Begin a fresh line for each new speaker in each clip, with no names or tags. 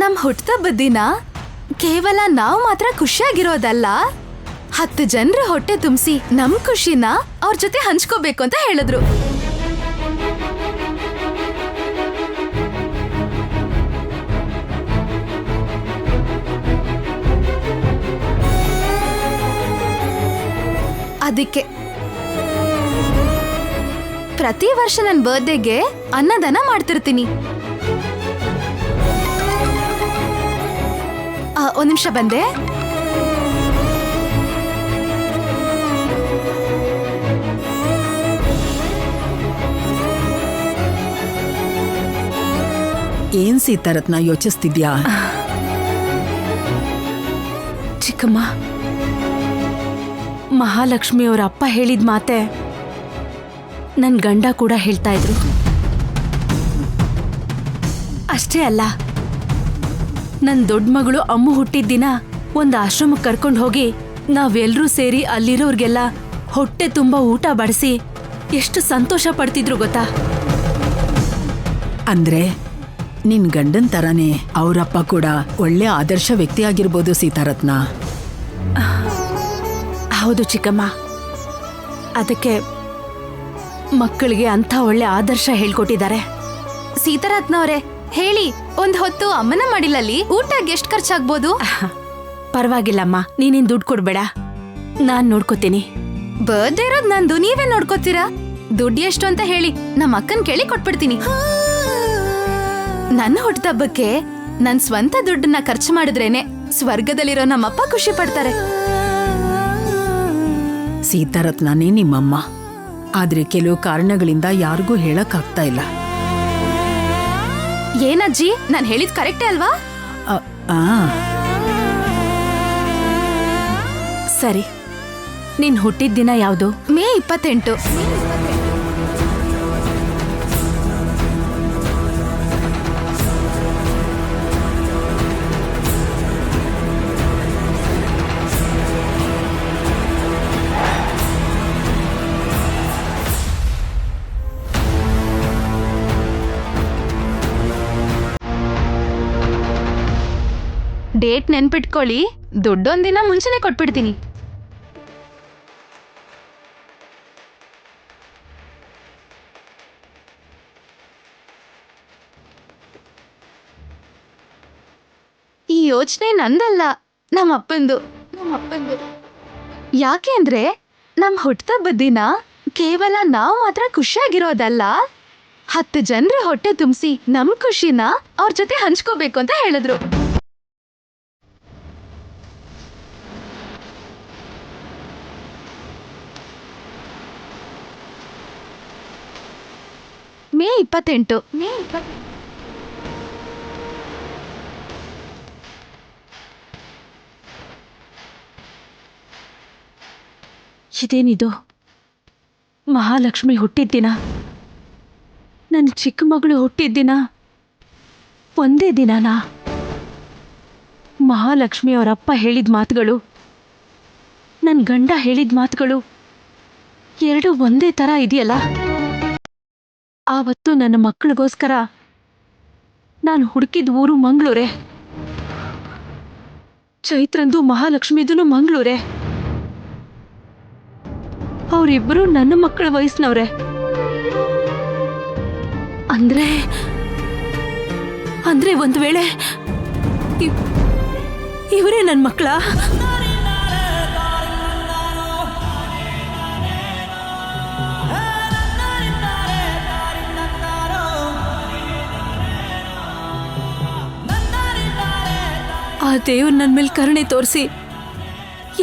ನಮ್ ಹುಟ್ಟದ ದಿನ ಕೇವಲ ನಾವು ಮಾತ್ರ ಖುಷಿಯಾಗಿರೋದಲ್ಲ, 10 ಜನರ ಹೊಟ್ಟೆ ತುಂಬಿಸಿ ನಮ್ ಖುಷಿನ ಅವ್ರ ಜೊತೆ ಹಂಚ್ಕೋಬೇಕು ಅಂತ ಹೇಳಿದ್ರು. ಅದಕ್ಕೆ ಪ್ರತಿ ವರ್ಷ ನನ್ನ ಬರ್ತ್ಡೇಗೆ ಅನ್ನದಾನ ಮಾಡ್ತಿರ್ತೀನಿ. ಒಂದ್ ನಿಮಿಷ ಬಂದೆ.
ಏನ್ ಸೀತಾರತ್ನ ಯೋಚಿಸ್ತಿದ್ಯಾ?
ಚಿಕ್ಕಮ್ಮ, ಮಹಾಲಕ್ಷ್ಮಿ ಅವರ ಅಪ್ಪ ಹೇಳಿದ ಮಾತೆ ನನ್ ಗಂಡ ಕೂಡ ಹೇಳ್ತಾ ಇದ್ರು. ಅಷ್ಟೇ ಅಲ್ಲ, ನನ್ ದೊಡ್ಡ ಮಗಳು ಅಮ್ಮು ಹುಟ್ಟಿದ ದಿನ ಒಂದು ಆಶ್ರಮಕ್ಕೆ ಕರ್ಕೊಂಡು ಹೋಗಿ ನಾವೆಲ್ಲರೂ ಸೇರಿ ಅಲ್ಲಿರೋರ್ಗೆಲ್ಲ ಹೊಟ್ಟೆ ತುಂಬಾ ಊಟ ಬಡಿಸಿ ಎಷ್ಟು ಸಂತೋಷ ಪಡ್ತಿದ್ರು ಗೊತ್ತಾ?
ಅಂದ್ರೆ ನಿನ್ ಗಂಡನ್ ತರಾನೇ ಅವರಪ್ಪ ಕೂಡ ಒಳ್ಳೆ ಆದರ್ಶ ವ್ಯಕ್ತಿ ಆಗಿರ್ಬೋದು ಸೀತಾರತ್ನ.
ಹೌದು ಚಿಕ್ಕಮ್ಮ, ಅದಕ್ಕೆ ಮಕ್ಕಳಿಗೆ ಅಂಥ ಒಳ್ಳೆ ಆದರ್ಶ ಹೇಳ್ಕೊಟ್ಟಿದ್ದಾರೆ.
ಸೀತಾರತ್ನ ಅವರೇ, ಹೇಳಿ, ಒಂದ್ ಹೊತ್ತು ಅಮ್ಮನ ಮಾಡಿಲಲ್ಲಿ ಊಟಕ್ಕೆ ಎಷ್ಟು ಖರ್ಚಾಗ್ಬೋದು?
ಪರವಾಗಿಲ್ಲಮ್ಮ, ನೀನಿನ್ ದುಡ್ಡು ಕೊಡ್ಬೇಡ, ನಾನ್ ನೋಡ್ಕೋತೀನಿ.
ಬರ್ತ್ಡೇ ಇರೋದ್ ನಂದು, ನೀವೇ ನೋಡ್ಕೋತೀರಾ? ದುಡ್ಡು ಎಷ್ಟು ಅಂತ ಹೇಳಿ, ನಮ್ಮ ಅಕ್ಕನ್ ಕೇಳಿ ಕೊಟ್ಬಿಡ್ತೀನಿ. ನನ್ನ ಹುಟ್ಟದಬ್ಬಕ್ಕೆ ನನ್ ಸ್ವಂತ ದುಡ್ಡನ್ನ ಖರ್ಚು ಮಾಡಿದ್ರೇನೆ ಸ್ವರ್ಗದಲ್ಲಿರೋ ನಮ್ಮಪ್ಪ ಖುಷಿ ಪಡ್ತಾರೆ.
ಸೀತಾರತ್ನನೇ ನಿಮ್ಮಮ್ಮ, ಆದ್ರೆ ಕೆಲವು ಕಾರಣಗಳಿಂದ ಯಾರಿಗೂ ಹೇಳಕ್ಕಾಗ್ತಾ ಇಲ್ಲ.
ಏನಜ್ಜಿ, ನಾನ್ ಹೇಳಿದ್ ಕರೆಕ್ಟೇ ಅಲ್ವಾ?
ಸರಿ, ನಿನ್ ಹುಟ್ಟಿದ ದಿನ ಯಾವುದು?
ಮೇ 28. ಡೇಟ್ ನೆನ್ಪಿಟ್ಕೊಳ್ಳಿ, ದುಡ್ಡೊಂದಿನ ಮುಂಚೆನೆ ಕೊಟ್ಬಿಡ್ತೀನಿ. ಈ ಯೋಚನೆ ನಂದಲ್ಲ, ನಮ್ಮಪ್ಪಂದು. ಯಾಕೆ ಅಂದ್ರೆ ನಮ್ ಹುಟ್ಟದ ದಿನ ಕೇವಲ ನಾವು ಮಾತ್ರ ಖುಷಿಯಾಗಿರೋದಲ್ಲ, 10 ಜನರ ಹೊಟ್ಟೆ ತುಂಬಿಸಿ ನಮ್ ಖುಷಿನ ಅವ್ರ ಜೊತೆ ಹಂಚ್ಕೋಬೇಕು ಅಂತ ಹೇಳಿದ್ರು. ಮೇ 28.
ಇದೇನಿದು? ಮಹಾಲಕ್ಷ್ಮಿ ಹುಟ್ಟಿದ ದಿನ, ನನ್ನ ಚಿಕ್ಕ ಮಗಳು ಹುಟ್ಟಿದ ದಿನ ಒಂದೇ ದಿನನಾ? ಮಹಾಲಕ್ಷ್ಮಿ ಅವರಪ್ಪ ಹೇಳಿದ ಮಾತುಗಳು, ನನ್ನ ಗಂಡ ಹೇಳಿದ ಮಾತುಗಳು ಎರಡೂ ಒಂದೇ ಥರ ಇದೆಯಲ್ಲ. ಆವತ್ತು ನನ್ನ ಮಕ್ಕಳಿಗೋಸ್ಕರ ನಾನು ಹುಡುಕಿದ ಊರು ಮಂಗಳೂರೇ. ಚೈತ್ರಂದು ಮಹಾಲಕ್ಷ್ಮಿದೂ ಮಂಗಳೂರೇ. ಅವರಿಬ್ಬರು ನನ್ನ ಮಕ್ಕಳ ವಯಸ್ಸಿನವ್ರೆ. ಅಂದ್ರೆ ಒಂದು ವೇಳೆ ಇವರೇ ನನ್ನ ಮಕ್ಕಳ? ಆ ದೇವ್ರು ನನ್ನ ಮೇಲೆ ಕರುಣೆ ತೋರಿಸಿ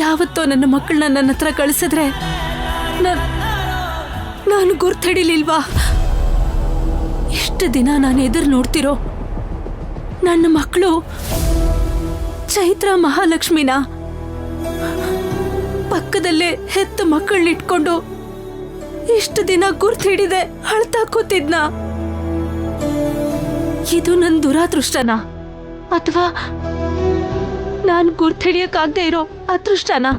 ಯಾವತ್ತೋ ನನ್ನ ಮಕ್ಕಳನ್ನ ನನ್ನ ಹತ್ರ ಕಳಿಸಿದ್ರೆ ನಾನು ಗುರ್ತಡಿಲಿಲ್ವಾ? ಎಷ್ಟು ದಿನ ನಾನು ಎದುರು ನೋಡ್ತಿರೋ ನನ್ನ ಮಕ್ಕಳು ಚೈತ್ರ ಮಹಾಲಕ್ಷ್ಮಿನ ಪಕ್ಕದಲ್ಲೇ ಹೆತ್ತ ಮಕ್ಕಳನ್ನಿಟ್ಕೊಂಡು ಇಷ್ಟು ದಿನ ಗುರ್ತು ಹಿಡಿದೆ ಅಳ್ತಾ ಕೂತಿದ್ನ. ಇದು ನನ್ನ ದುರಾದೃಷ್ಟನಾ ಅಥವಾ ನಾನು ಗುರ್ತು ಹಿಡಿಯಕ್ಕಾಗದೆ ಇರೋ ಅದೃಷ್ಟನಾ?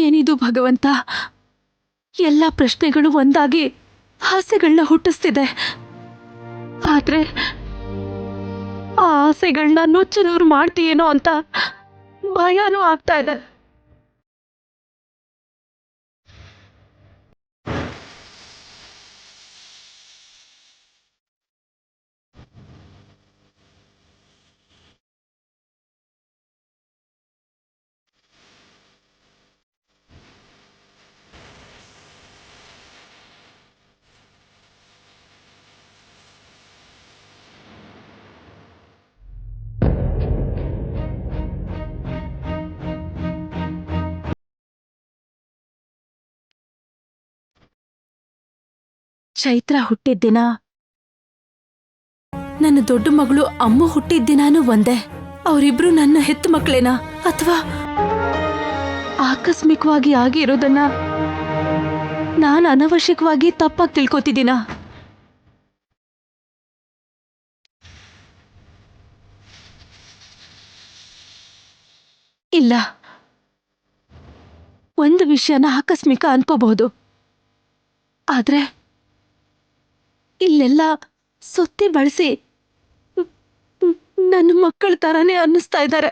ಏನಿದು ಭಗವಂತ, ಎಲ್ಲ ಪ್ರಶ್ನೆಗಳು ಒಂದಾಗಿ ಆಸೆಗಳನ್ನ ಹುಟ್ಟಿಸ್ತಿದೆ. ಆದ್ರೆ ಆ ಆಸೆಗಳನ್ನ ನುಚ್ಚನವ್ರು ಮಾಡ್ತೀಯೇನೋ ಅಂತ ಭಯನೂ ಆಗ್ತಾ ಇದೆ. ಚೈತ್ರ ಹುಟ್ಟಿದ ದಿನ,
ನನ್ನ ದೊಡ್ಡ ಮಗಳು ಅಮ್ಮ ಹುಟ್ಟಿದ ದಿನಾನೂ ಒಂದೇ. ಅವರಿಬ್ರು ನನ್ನ ಹೆತ್ತ ಮಕ್ಕಳೇನಾ ಅಥವಾ
ಆಕಸ್ಮಿಕವಾಗಿ ಆಗಿರೋದನ್ನ ನಾನು ಅನವಶ್ಯಕವಾಗಿ ತಪ್ಪಾಗಿ ತಿಳ್ಕೊತಿದ್ದೀನ? ಇಲ್ಲ, ಒಂದು ವಿಷಯನ ಆಕಸ್ಮಿಕ ಅನ್ಕೋಬಹುದು, ಆದ್ರೆ ಇಲ್ಲೆಲ್ಲ ಸುತ್ತಿ ಬಳಸಿ ನನ್ನ ಮಕ್ಕಳ ತರಾನೇ ಅನ್ನಿಸ್ತಾ ಇದ್ದಾರೆ.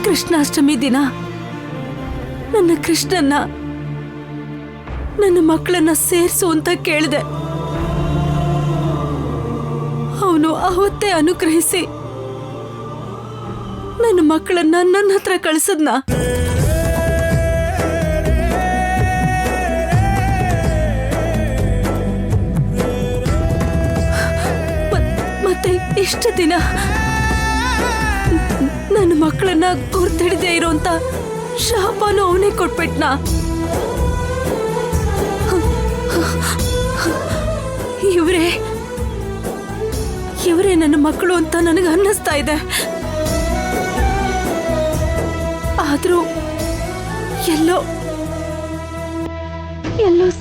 ಕೃಷ್ಣಾಷ್ಟಮಿ ದಿನ ನನ್ನ ಕೃಷ್ಣನ್ನ, ನನ್ನ ಮಕ್ಕಳನ್ನ ಸೇರ್ಸು ಅಂತ ಕೇಳಿದೆ. ಅವನು ಅವತ್ತೇ ಅನುಗ್ರಹಿಸಿ ನನ್ನ ಮಕ್ಕಳನ್ನ ನನ್ನ ಹತ್ರ ಕಳಿಸದ್ನ. ಮತ್ತೆ ಇಷ್ಟು ದಿನ ನನ್ನ ಮಕ್ಕಳನ್ನ ಗುರ್ತಿಡದೆ ಇರೋಂತ ಶಾಪನು ಅವನೇ ಕೊಟ್ಬಿಟ್ನಾ? ಇವರೇ ನನ್ನ ಮಕ್ಕಳು ಅಂತ ನನಗೆ ಅನ್ನಿಸ್ತಾ ಇದೆ. ಆದ್ರೂ ಎಲ್ಲೋ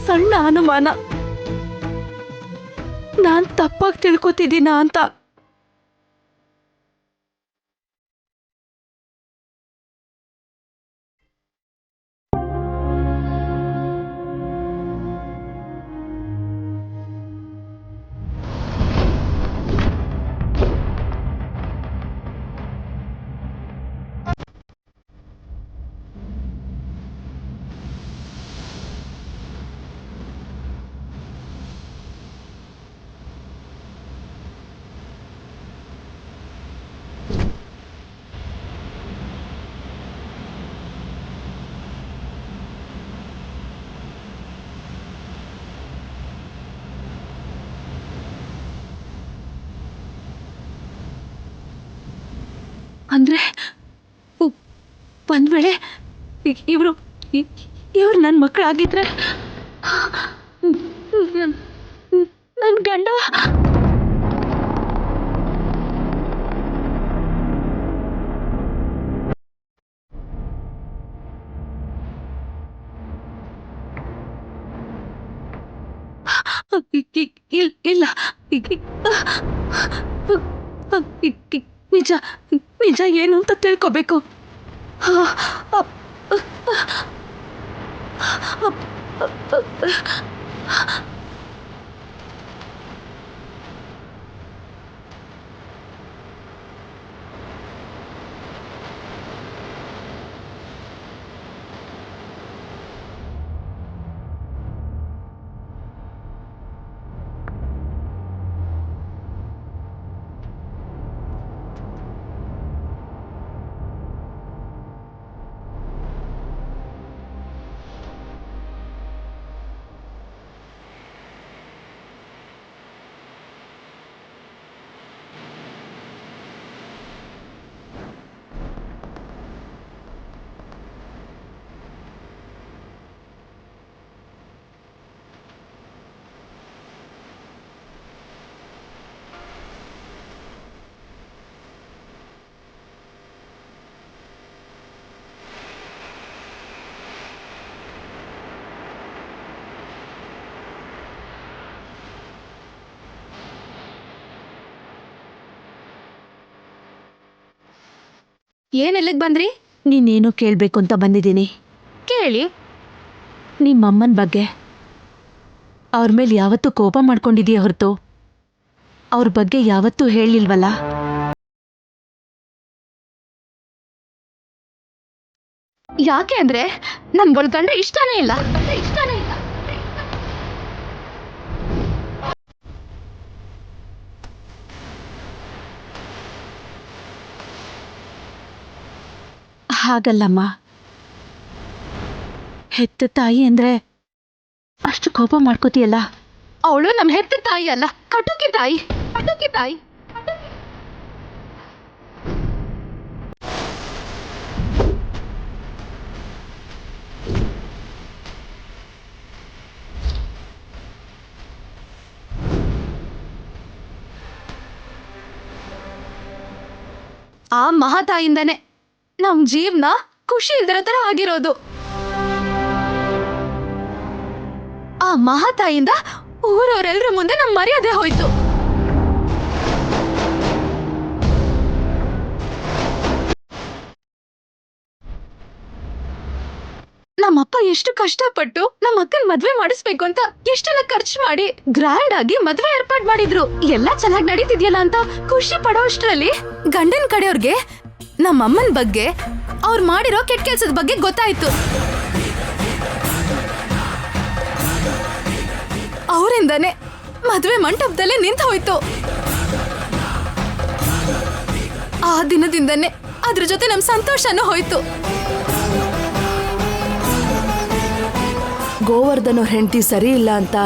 ಸಣ್ಣ ಅನುಮಾನ, ನಾನ್ ತಪ್ಪಾಗಿ ತಿಳ್ಕೊತಿದ್ದೀನ ಅಂತ. ಅಂದ್ರೆ ಒಂದ್ ವೇಳೆ ಇವರು ನನ್ನ ಮಕ್ಕಳಾಗಿದ್ರೆ ನನ್ನ ಗಂಡ ಇಲ್ಲ, ನಿಜ ನಿಜ ಏನು ಅಂತ ತಿಳ್ಕೋಬೇಕು.
ಏನ್ ಎಲ್ಲಿಗ್ ಬಂದ್ರಿ?
ನೀನೇನೋ ಕೇಳ್ಬೇಕು ಅಂತ ಬಂದಿದ್ದೀನಿ.
ಕೇಳಿ.
ನಿಮ್ಮಮ್ಮನ ಬಗ್ಗೆ ಅವ್ರ ಮೇಲೆ ಯಾವತ್ತೂ ಕೋಪ ಮಾಡ್ಕೊಂಡಿದೀಯ ಹೊರತು ಅವ್ರ ಬಗ್ಗೆ ಯಾವತ್ತೂ ಹೇಳಿಲ್ವಲ್ಲ?
ಯಾಕೆ ಅಂದ್ರೆ ನನ್ಗೊಳ್ ಕಂಡ್ರೆ ಇಷ್ಟನೇ ಇಲ್ಲ.
ಹಾಗಲ್ಲಮ್ಮ. ಹೆತ್ತ ತಾಯಿ ಅಂದ್ರೆ ಅಷ್ಟು ಕೋಪ ಮಾಡ್ಕೋತೀಯಲ್ಲ?
ಅವಳು ನಮ್ ಹೆತ್ತ ತಾಯಿ ಅಲ್ಲ, ಕಟುಕಿ ತಾಯಿ. ಆ ಮಹಾತಾಯಿಂದಾನೆ ನಮ್ ಜೀವನ ಖುಷಿ ಇಲ್ದಿರೋ ತರ ಆಗಿರೋದು. ಆ ಮಹಾತಾಯಿಂದ ಊರವರೆಲ್ಲರ ಮುಂದೆ ನಮ್ ಮರ್ಯಾದೆ ಹೋಯ್ತು. ನಮ್ಮಪ್ಪ ಎಷ್ಟು ಕಷ್ಟಪಟ್ಟು ನಮ್ಮ ಅಕ್ಕನ್ ಮದ್ವೆ ಮಾಡಿಸ್ಬೇಕು ಅಂತ ಎಷ್ಟೆಲ್ಲ ಖರ್ಚು ಮಾಡಿ ಗ್ರ್ಯಾಂಡ್ ಆಗಿ ಮದ್ವೆ ಏರ್ಪಾಡ್ ಮಾಡಿದ್ರು. ಎಲ್ಲ ಚೆನ್ನಾಗಿ ನಡೀತಿದ್ಯಲ್ಲ ಅಂತ ಖುಷಿ ಪಡೋಷ್ಟ್ರಲ್ಲಿ ಗಂಡನ್ ಕಡೆಯವ್ರಿಗೆ ನಮ್ಮಮ್ಮನ್ ಬಗ್ಗೆ ಅವ್ರು ಮಾಡಿರೋ ಕೆಟ್ಟ ಕೆಲ್ಸದ ಬಗ್ಗೆ ಗೊತ್ತಾಯ್ತು. ಅವರಿಂದಾನೆ ಮದ್ವೆ ಮಂಟಪದಲ್ಲೇ ನಿಂತು ಹೋಯ್ತು. ಆ ದಿನದಿಂದನೇ ಅದ್ರ ಜೊತೆ ನಮ್ ಸಂತೋಷನೂ ಹೋಯ್ತು.
ಗೋವರ್ಧನ್ ಅವ್ರ ಹೆಂಡತಿ ಸರಿ ಇಲ್ಲ ಅಂತ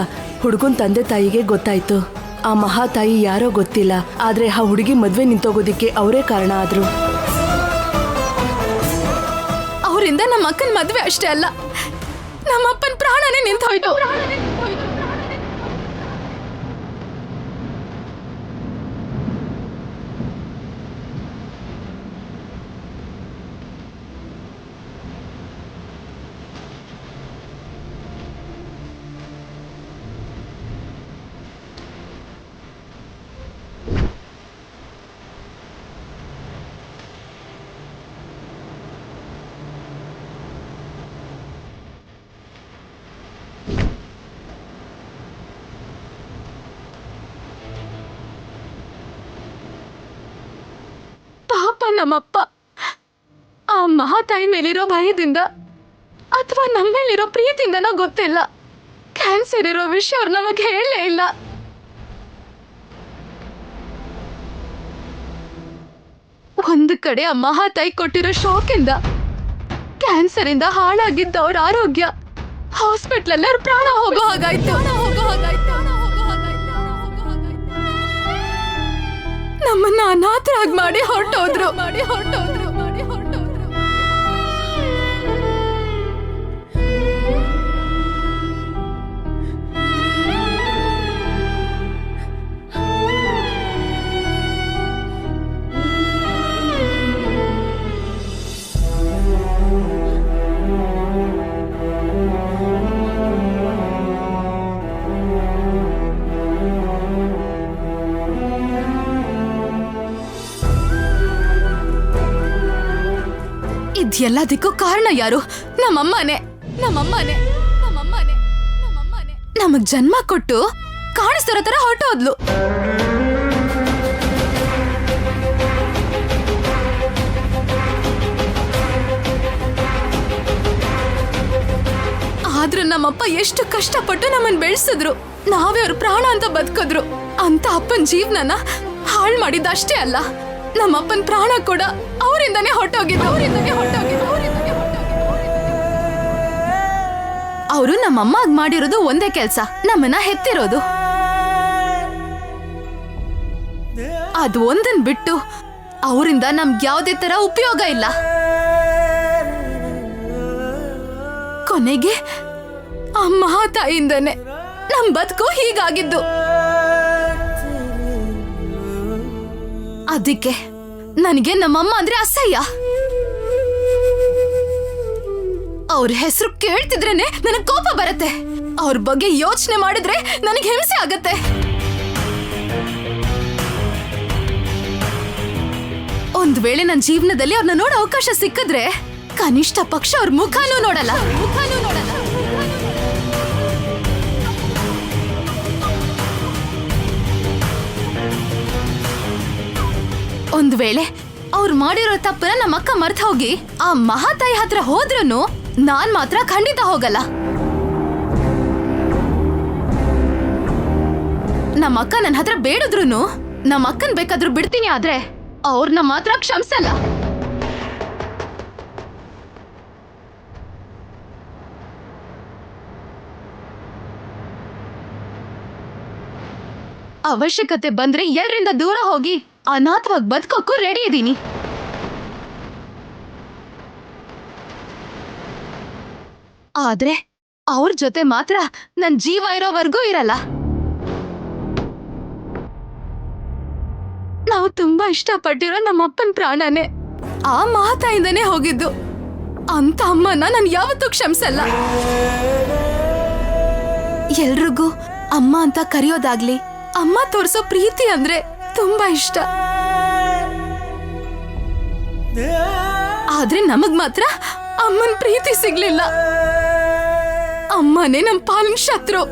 ಹುಡುಗನ್ ತಂದೆ ತಾಯಿಗೆ ಗೊತ್ತಾಯ್ತು. ಆ ಮಹಾತಾಯಿ ಯಾರೋ ಗೊತ್ತಿಲ್ಲ, ಆದ್ರೆ ಆ ಹುಡುಗಿ ಮದ್ವೆ ನಿಂತೋಗೋದಿಕ್ಕೆ ಅವರೇ ಕಾರಣ ಆದ್ರು.
ಅವರಿಂದ ನಮ್ಮ ಅಕ್ಕನ ಮದ್ವೆ ಅಷ್ಟೇ ಅಲ್ಲ, ನಮ್ಮಪ್ಪನ ಪ್ರಾಣನೇ ನಿಂತು ಹೋಯ್ತು. ಪಾಪ ನಮ್ಮಪ್ಪ ಆ ಮಹಾತಾಯಿ ಮೇಲಿರೋ ಭಯದಿಂದ ಅಥವಾ ನಮ್ಮ ಮೇಲಿರೋ ಪ್ರೀತಿಯಿಂದನೋ ಗೊತ್ತಿಲ್ಲ, ಕ್ಯಾನ್ಸರ್ ಇರೋ ವಿಷಯ ಅವ್ರು ನಮಗೆ ಹೇಳಲೇ ಇಲ್ಲ. ಒಂದು ಕಡೆ ಆ ಮಹಾತಾಯಿ ಕೊಟ್ಟಿರೋ ಶಾಕಿಂದ ಕ್ಯಾನ್ಸರ್ ಇಂದ ಹಾಳಾಗಿದ್ದ ಅವ್ರ ಆರೋಗ್ಯ ಹಾಸ್ಪಿಟ್ಲಲ್ಲಿ ಅವ್ರ ಪ್ರಾಣ ಹೋಗೋ ಹಾಗಾಯ್ತು. ನಮ್ಮನ್ನ ಅನಾಥರಾಗಿ ಮಾಡಿ ಹೊರಟೋದ್ರು. ಇದೆಲ್ಲದಕ್ಕೂ ಕಾರಣ ಯಾರು? ನಮ್ಮಮ್ಮನೇ. ನಮ್ಮಮ್ಮನೇ ನಮ್ಮಮ್ಮನೇ ನಮ್ಮಮ್ಮನೇ ನಮಗ್ ಜನ್ಮ ಕೊಟ್ಟು ಕಾಣಿಸ್ತಿರೋ ತರ ಹೊರಟೋದ್ಲು. ಆದ್ರೂ ನಮ್ಮಪ್ಪ ಎಷ್ಟು ಕಷ್ಟಪಟ್ಟು ನಮ್ಮನ್ ಬೆಳೆಸಿದ್ರು. ನಾವೇ ಅವ್ರ ಪ್ರಾಣ ಅಂತ ಬದುಕಿದ್ರು. ಅಂತ ಅಪ್ಪನ್ ಜೀವನನ ಹಾಳು ಮಾಡಿದ್ದಷ್ಟೇ ಅಲ್ಲ, ನಮ್ಮಪ್ಪನ್ ಪ್ರಾಣ ಕೂಡ ಅವರಿಂದಾನೇ ಹೊರಟೋಗಿದ್ದು. ಅವರು ನಮ್ಮಮ್ಮ ಮಾಡಿರೋದು ಒಂದೇ ಕೆಲ್ಸ, ನಮ್ಮನ್ನ ಹೆತ್ತಿರೋದು. ಅದು ಒಂದನ್ ಬಿಟ್ಟು ಅವರಿಂದ ನಮ್ಗೆ ಯಾವುದೇ ತರ ಉಪಯೋಗ ಇಲ್ಲ. ಕೊನೆಗೆ ಆ ಮಹಾತಾಯಿಂದನೇ ನಮ್ ಬದುಕು ಹೀಗಾಗಿದ್ದು. ಅದಕ್ಕೆ ನನಗೆ ನಮ್ಮಮ್ಮ ಅಂದ್ರೆ ಅಸಹ್ಯ. ಅವ್ರ ಹೆಸರು ಕೇಳ್ತಿದ್ರೇನೆ ನನಗ್ ಕೋಪ ಬರುತ್ತೆ. ಅವ್ರ ಬಗ್ಗೆ ಯೋಚನೆ ಮಾಡಿದ್ರೆ ನನಗೆ ಹಿಂಸೆ ಆಗತ್ತೆ. ಒಂದ್ ವೇಳೆ ನನ್ನ ಜೀವನದಲ್ಲಿ ಅವ್ರನ್ನ ನೋಡೋ ಅವಕಾಶ ಸಿಕ್ಕಿದ್ರೆ ಕನಿಷ್ಠ ಪಕ್ಷ ಅವ್ರ ಮುಖನೂ ನೋಡಲ್ಲ. ಒಂದ್ ವೇಳೆ ಅವ್ರು ಮಾಡಿರೋ ತಪ್ಪನ ನಮ್ಮ ಅಕ್ಕ ಮರ್ತ ಹೋಗಿ ಆ ಮಹಾತಾಯಿ ಹತ್ರ ಹೋದ್ರೂ ನಾನ್ ಮಾತ್ರ ಖಂಡಿತ ಹೋಗಲ್ಲ. ನಮ್ಮ ಅಕ್ಕ ನನ್ನ ಹತ್ರ ಬೇಡಿದ್ರು ನಮ್ಮ ಅಕ್ಕನ್ ಬೇಕಾದ್ರೂ ಬಿಡ್ತೀನಿ, ಆದ್ರೆ ಅವ್ರನ್ನ ಮಾತ್ರ ಕ್ಷಮಿಸಲ್ಲ. ಅವಶ್ಯಕತೆ ಬಂದ್ರೆ ಎಲ್ಲರಿಂದ ದೂರ ಹೋಗಿ ಅನಾಥವಾಗಿ ಬದುಕೋಕ್ಕೂ ರೆಡಿ ಇದ್ದೀನಿ. ಆದ್ರೆ ಅವ್ರ ಜೊತೆ ಮಾತ್ರ ನನ್ ಜೀವ ಇರೋವರೆಗೂ ಇರಲ್ಲ. ನಾವು ತುಂಬಾ ಇಷ್ಟಪಟ್ಟಿರೋ ನಮ್ಮ ಅಪ್ಪನ ಪ್ರಾಣನೇ ಆ ಮಹಾತಾಯಿಂದನೇ ಹೋಗಿದ್ದು. ಅಂತ ಅಮ್ಮನ ನಾನು ಯಾವತ್ತೂ ಕ್ಷಮಿಸಲ್ಲ. ಎಲ್ರಿಗೂ ಅಮ್ಮ ಅಂತ ಕರೆಯೋದಾಗ್ಲಿ, ಅಮ್ಮ ತೋರಿಸೋ ಪ್ರೀತಿ ಅಂದ್ರೆ ತುಂಬಾ ಇಷ್ಟ. ಆದ್ರೆ ನಮಗ್ ಮಾತ್ರ ಅಮ್ಮನ್ ಪ್ರೀತಿ ಸಿಗ್ಲಿಲ್ಲ. ಅಮ್ಮನೇ ನಮ್ ಪಾಲಿನ ಶತ್ರು.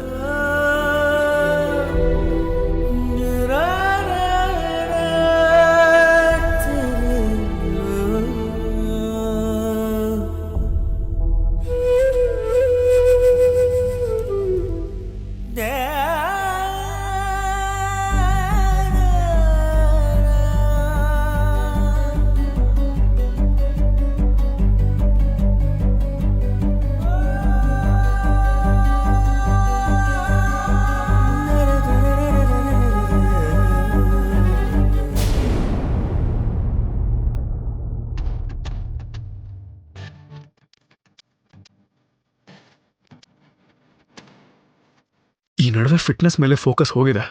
ಈ ನಡುವೆ ಫಿಟ್ನೆಸ್ ಮೇಲೆ ಫೋಕಸ್ ಹೋಗಿದೆ.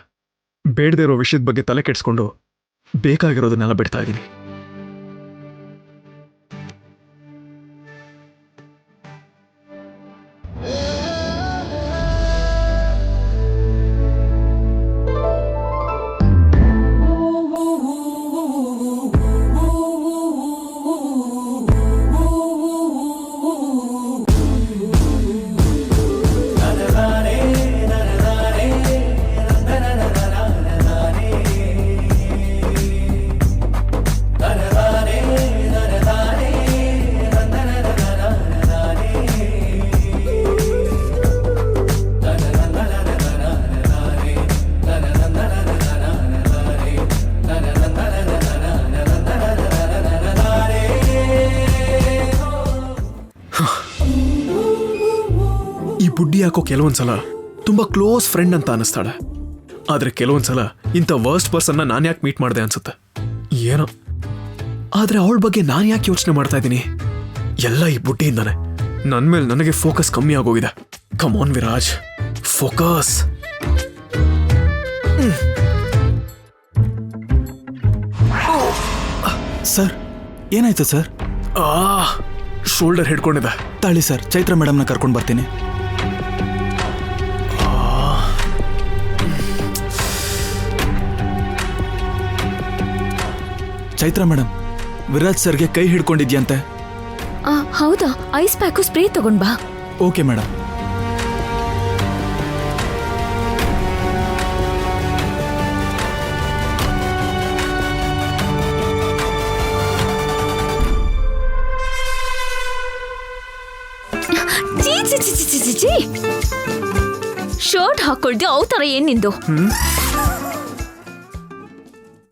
ಬೇಡದೇ ಇರೋ ವಿಷಯದ ಬಗ್ಗೆ ತಲೆ ಕೆಡಿಸ್ಕೊಂಡು ಬೇಕಾಗಿರೋದನ್ನೆಲ್ಲ ಬಿಡ್ತಾ ಇದ್ದೀನಿ. ಈ ಬುಡ್ಡಿ ಯಾಕೋ ಕೆಲವೊಂದ್ಸಲ ತುಂಬಾ ಕ್ಲೋಸ್ ಫ್ರೆಂಡ್ ಅಂತ ಅನಿಸ್ತಾಳೆ. ಆದ್ರೆ ಕೆಲವೊಂದ್ಸಲ ಇಂಥ ವರ್ಸ್ಟ್ ಪರ್ಸನ್ನ ನಾನು ಯಾಕೆ ಮೀಟ್ ಮಾಡಿದೆ ಅನ್ಸುತ್ತೆ. ಏನೋ, ಆದ್ರೆ ಅವಳ ಬಗ್ಗೆ ನಾನು ಯಾಕೆ ಯೋಚನೆ ಮಾಡ್ತಾ ಇದ್ದೀನಿ? ಎಲ್ಲ ಈ ಬುಡ್ಡಿಯಿಂದಾನೆ. ನನ್ನ ಮೇಲೆ ನನಗೆ ಫೋಕಸ್ ಕಮ್ಮಿ ಆಗೋಗಿದೆ. Come on Viraj, focus.
Sir, ಏನಾಯ್ತು ಸರ್?
ಶೋಲ್ಡರ್ ಹಿಡ್ಕೊಂಡಿದೆ.
ತಾಳಿ ಸರ್, ಚೈತ್ರ ಮೇಡಮ್ನ ಕರ್ಕೊಂಡು ಬರ್ತೀನಿ. ಚೈತ್ರ ಮೇಡಮ್, ವಿರಾಜ್ ಸರ್ಗೆ ಕೈ ಹಿಡ್ಕೊಂಡಿದ್ಯಂತೆ.
ಹೌದಾ? ಐಸ್ ಪ್ಯಾಕು ಸ್ಪ್ರೇ ತಗೊಂಡ್ ಬಾ.
Okay madam.
ಶರ್ಟ್ ಹಾಕೊಳ್ದೆ ಅವ್ ತರ ಏನ್ ನಿಂದು